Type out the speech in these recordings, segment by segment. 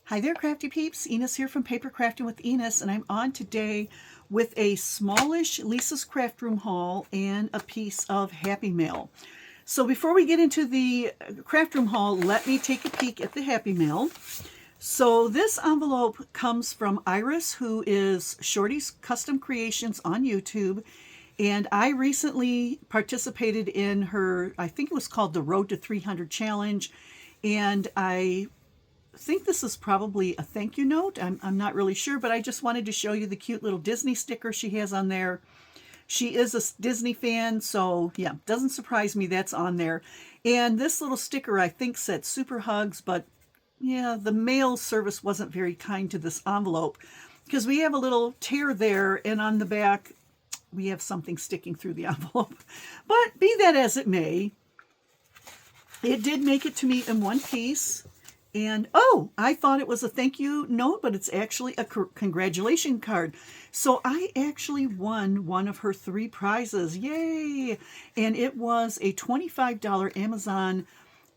Hi there, crafty peeps. Enis here from Papercrafting with Enis, and I'm on today with a smallish Lisa's Craft Room haul and a piece of Happy Mail. So before we get into the craft room haul, let me take a peek at the Happy Mail. So this envelope comes from Iris, who is Shorty's Custom Creations on YouTube. And I recently participated in her, I think it was called the Road to 300 Challenge. And I think this is probably a thank you note. I'm not really sure, but I just wanted to show you the cute little Disney sticker she has on there. She is a Disney fan, so yeah, doesn't surprise me that's on there. And this little sticker I think said super hugs, but yeah, the mail service wasn't very kind to this envelope because we have a little tear there, and on the back we have something sticking through the envelope. But be that as it may, it did make it to me in one piece. And oh, I thought it was a thank you note, but it's actually a congratulation card. So I actually won one of her 3 prizes. Yay! And it was a $25 Amazon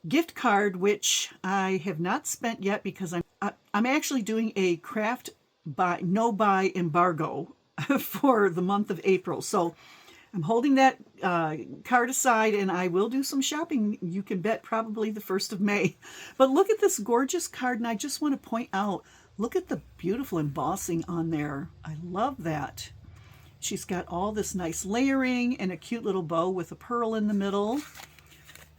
gift card, which I have not spent yet because I'm actually doing a craft no buy embargo for the month of April. So I'm holding that card aside, and I will do some shopping, you can bet, probably the 1st of May. But look at this gorgeous card, and I just want to point out, look at the beautiful embossing on there. I love that. She's got all this nice layering and a cute little bow with a pearl in the middle.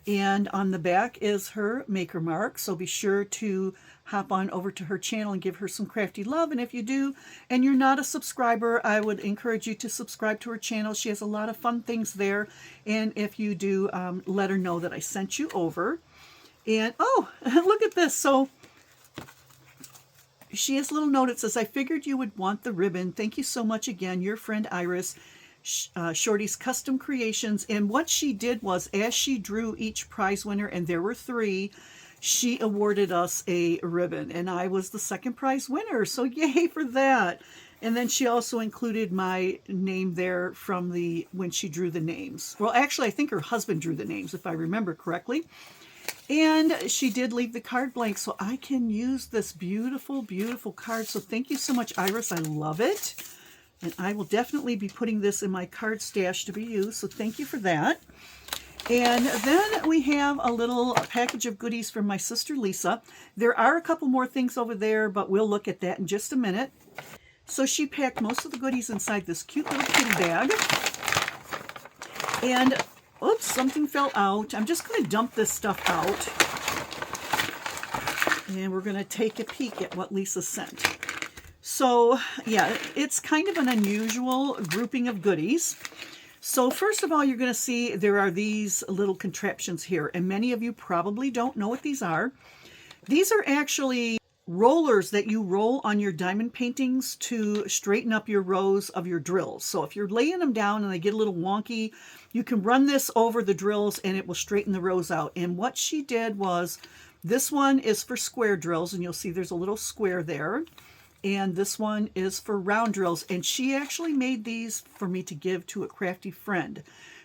And on the back is her maker mark, so be sure to hop on over to her channel and give her some crafty love. And if you do, and you're not a subscriber, I would encourage you to subscribe to her channel. She has a lot of fun things there. And if you do, let her know that I sent you over. And oh, look at this. So she has a little note. It says, I figured you would want the ribbon. Thank you so much again, your friend Iris. Shorty's Custom Creations. And what she did was, as she drew each prize winner, and there were 3, she awarded us a ribbon, and I was the 2nd prize winner, so yay for that. And then she also included my name there from when she drew the names. Well, actually, I think her husband drew the names, if I remember correctly. And she did leave the card blank, so I can use this beautiful, beautiful card. So thank you so much, Iris. I love it. And I will definitely be putting this in my card stash to be used, so thank you for that. And then we have a little package of goodies from my sister Lisa. There are a couple more things over there, but we'll look at that in just a minute. So she packed most of the goodies inside this cute little kitty bag. And, oops, something fell out. I'm just going to dump this stuff out. And we're going to take a peek at what Lisa sent. So, yeah, it's kind of an unusual grouping of goodies. So first of all, you're going to see there are these little contraptions here, and many of you probably don't know what these are. These are actually rollers that you roll on your diamond paintings to straighten up your rows of your drills. So if you're laying them down and they get a little wonky, you can run this over the drills and it will straighten the rows out. And what she did was, this one is for square drills, and you'll see there's a little square there. And this one is for round drills, and she actually made these for me to give to a crafty friend.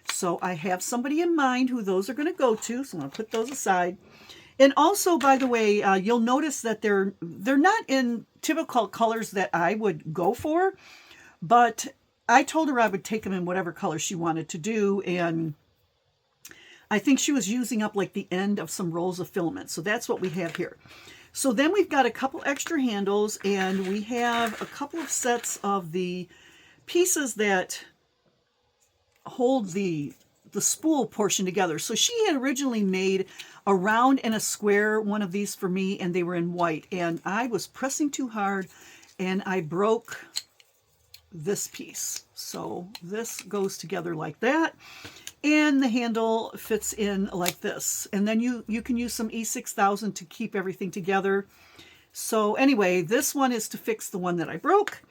So I have somebody in mind who those are going to go to, so I'm going to put those aside. And also, by the way, you'll notice that they're not in typical colors that I would go for, but I told her I would take them in whatever color she wanted to do, and I think she was using up like the end of some rolls of filament. So that's what we have here. So then we've got a couple extra handles, and we have a couple of sets of the pieces that hold the spool portion together. So she had originally made a round and a square one of these for me, and they were in white. And I was pressing too hard, and I broke this piece. So this goes together like that. And the handle fits in like this. And then you can use some E6000 to keep everything together. So anyway, this one is to fix the one that I broke.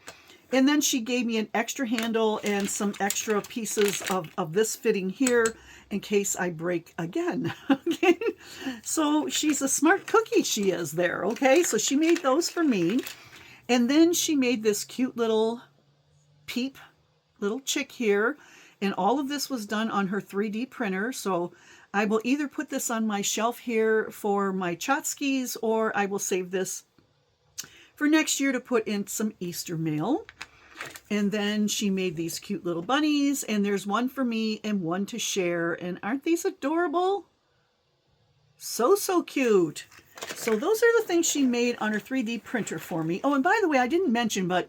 And then she gave me an extra handle and some extra pieces of this fitting here in case I break again. Okay, so she's a smart cookie, she is there. Okay, so she made those for me. And then she made this cute little peep, little chick here. And all of this was done on her 3D printer. So I will either put this on my shelf here for my tchotchkes, or I will save this for next year to put in some Easter mail. And then she made these cute little bunnies, and there's one for me and one to share. And aren't these adorable? So, so cute. So those are the things she made on her 3D printer for me. Oh, and by the way, I didn't mention, but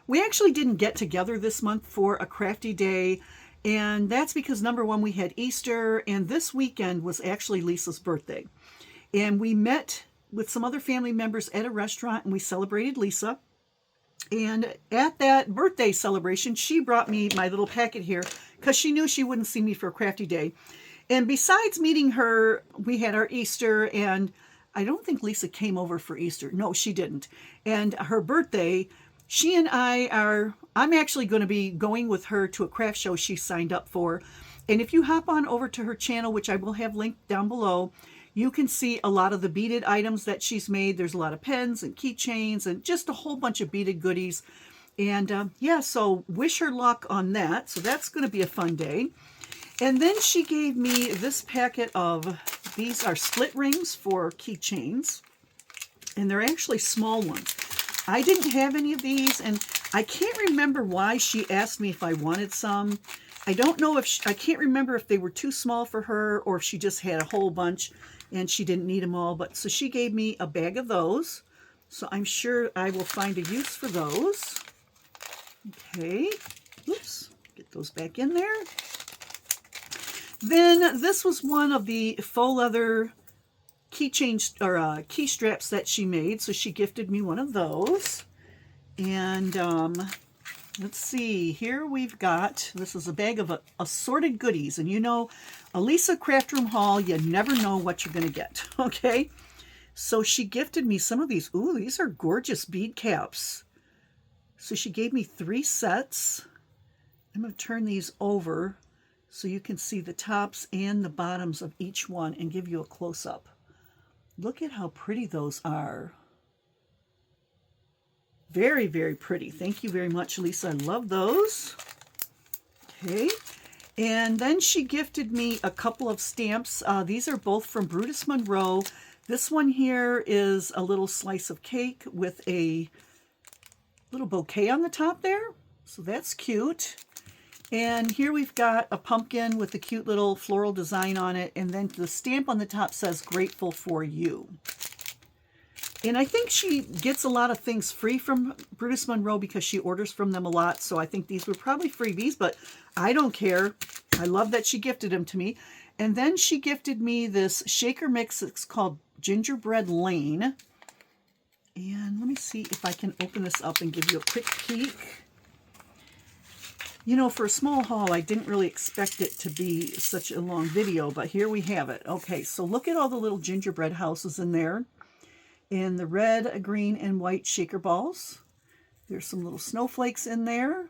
we actually didn't get together this month for a crafty day. And that's because, number one, we had Easter, and this weekend was actually Lisa's birthday. And we met with some other family members at a restaurant, and we celebrated Lisa. And at that birthday celebration, she brought me my little packet here because she knew she wouldn't see me for a crafty day. And besides meeting her, we had our Easter, and I don't think Lisa came over for Easter. No, she didn't. And her birthday, she and I'm actually going to be going with her to a craft show she signed up for. And if you hop on over to her channel, which I will have linked down below, you can see a lot of the beaded items that she's made. There's a lot of pens and keychains and just a whole bunch of beaded goodies. And yeah, so wish her luck on that. So that's going to be a fun day. And then she gave me this packet of, these are split rings for keychains. And they're actually small ones. I didn't have any of these, and I can't remember why she asked me if I wanted some. I don't know if I can't remember if they were too small for her or if she just had a whole bunch and she didn't need them all. But so she gave me a bag of those. So I'm sure I will find a use for those. Okay. Oops. Get those back in there. Then this was one of the faux leather keychain or key straps that she made. So she gifted me one of those. And let's see, here we've got, this is a bag of assorted goodies. And you know, a Lisa Craft Room haul, you never know what you're going to get, okay? So she gifted me some of these. Ooh, these are gorgeous bead caps. So she gave me 3 sets. I'm going to turn these over so you can see the tops and the bottoms of each one and give you a close-up. Look at how pretty those are. Very, very pretty. Thank you very much, Lisa. I love those. Okay. And then she gifted me a couple of stamps. These are both from Brutus Monroe. This one here is a little slice of cake with a little bouquet on the top there. So that's cute. And here we've got a pumpkin with a cute little floral design on it. And then the stamp on the top says, "Grateful for you." And I think she gets a lot of things free from Brutus Monroe because she orders from them a lot. So I think these were probably freebies, but I don't care. I love that she gifted them to me. And then she gifted me this shaker mix. It's called Gingerbread Lane. And let me see if I can open this up and give you a quick peek. You know, for a small haul, I didn't really expect it to be such a long video, but here we have it. Okay, so look at all the little gingerbread houses in there. In the red, green, and white shaker balls. There's some little snowflakes in there.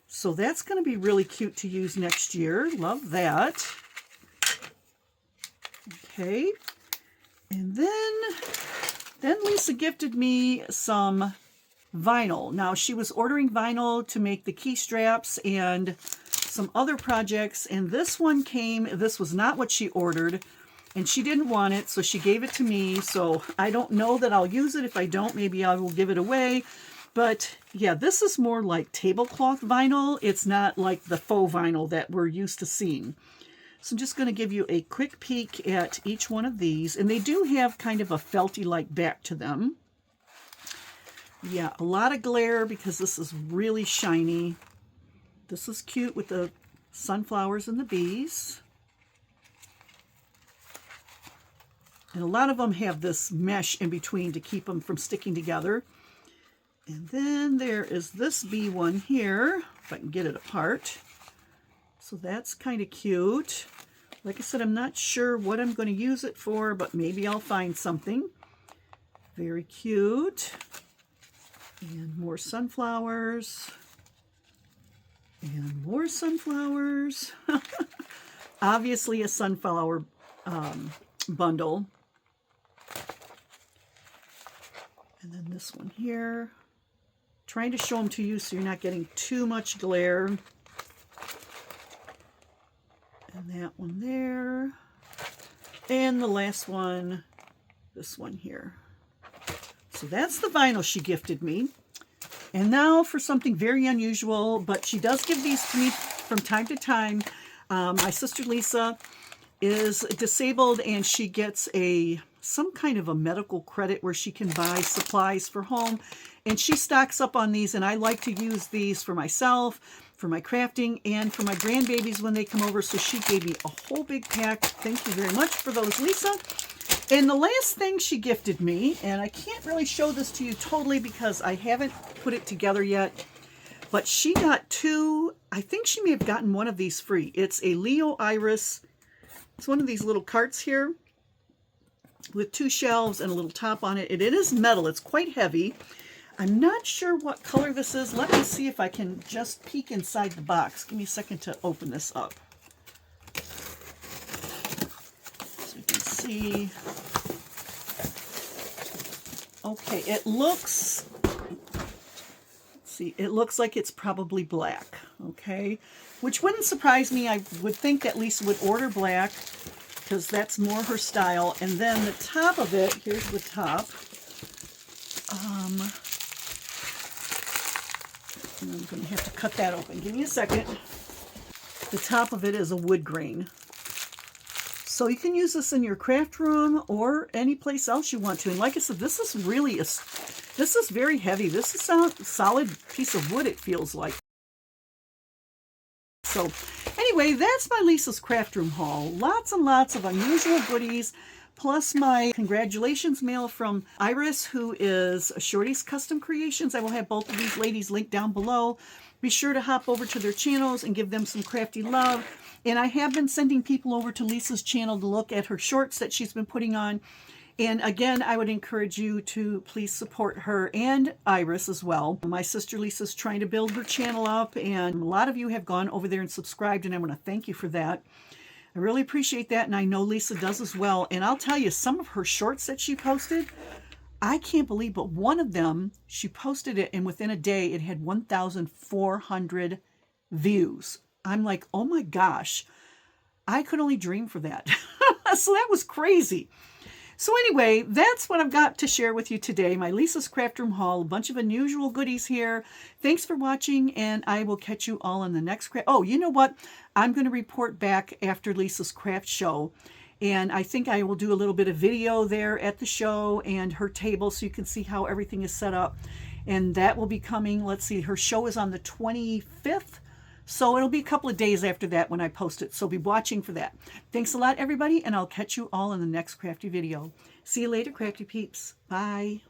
So that's going to be really cute to use next year. Love that. Okay. And then Lisa gifted me some vinyl. Now, she was ordering vinyl to make the key straps and some other projects. And this one came, this was not what she ordered. And she didn't want it, so she gave it to me. So I don't know that I'll use it. If I don't, maybe I will give it away. But yeah, this is more like tablecloth vinyl. It's not like the faux vinyl that we're used to seeing. So I'm just going to give you a quick peek at each one of these. And they do have kind of a felty-like back to them. Yeah, a lot of glare because this is really shiny. This is cute with the sunflowers and the bees. And a lot of them have this mesh in between to keep them from sticking together. And then there is this bee one here, if I can get it apart. So that's kind of cute. Like I said, I'm not sure what I'm going to use it for, but maybe I'll find something. Very cute. And more sunflowers. And more sunflowers. Obviously a sunflower bundle. And then this one here. Trying to show them to you so you're not getting too much glare. And that one there. And the last one, this one here. So that's the vinyl she gifted me. And now for something very unusual, but she does give these to me from time to time. My sister Lisa is disabled, and she gets some kind of a medical credit where she can buy supplies for home, and she stocks up on these, and I like to use these for myself, for my crafting, and for my grandbabies when they come over. So she gave me a whole big pack. Thank you very much for those, Lisa. And the last thing she gifted me, and I can't really show this to you totally because I haven't put it together yet, but she got two. I think she may have gotten one of these free. It's a Leo Iris. It's one of these little carts here with two shelves and a little top on it. It is metal. It's quite heavy. I'm not sure what color this is. Let me see if I can just peek inside the box. Give me a second to open this up. So you can see. Okay, it looks, it looks like it's probably black, okay? Which wouldn't surprise me. I would think that Lisa would order black because that's more her style. And then the top of it, here's the top. I'm going to have to cut that open. Give me a second. The top of it is a wood grain. So you can use this in your craft room or any place else you want to. And like I said, this is really, this is very heavy. This is a solid piece of wood, it feels like. So anyway, that's my Lisa's Craft Room haul. Lots and lots of unusual goodies, plus my congratulations mail from Iris, who is Shorty's Custom Creations. I will have both of these ladies linked down below. Be sure to hop over to their channels and give them some crafty love. And I have been sending people over to Lisa's channel to look at her shorts that she's been putting on. And again, I would encourage you to please support her and Iris as well. My sister Lisa's trying to build her channel up, and a lot of you have gone over there and subscribed, and I want to thank you for that. I really appreciate that, and I know Lisa does as well. And I'll tell you, some of her shorts that she posted, I can't believe, but one of them, she posted it, and within a day, it had 1,400 views. I'm like, oh my gosh, I could only dream for that. So that was crazy. So anyway, that's what I've got to share with you today. My Lisa's Craft Room haul, a bunch of unusual goodies here. Thanks for watching, and I will catch you all in the next craft. Oh, you know what? I'm going to report back after Lisa's craft show, and I think I will do a little bit of video there at the show and her table so you can see how everything is set up. And that will be coming, let's see, her show is on the 25th. So it'll be a couple of days after that when I post it. So be watching for that. Thanks a lot, everybody, and I'll catch you all in the next crafty video. See you later, crafty peeps. Bye.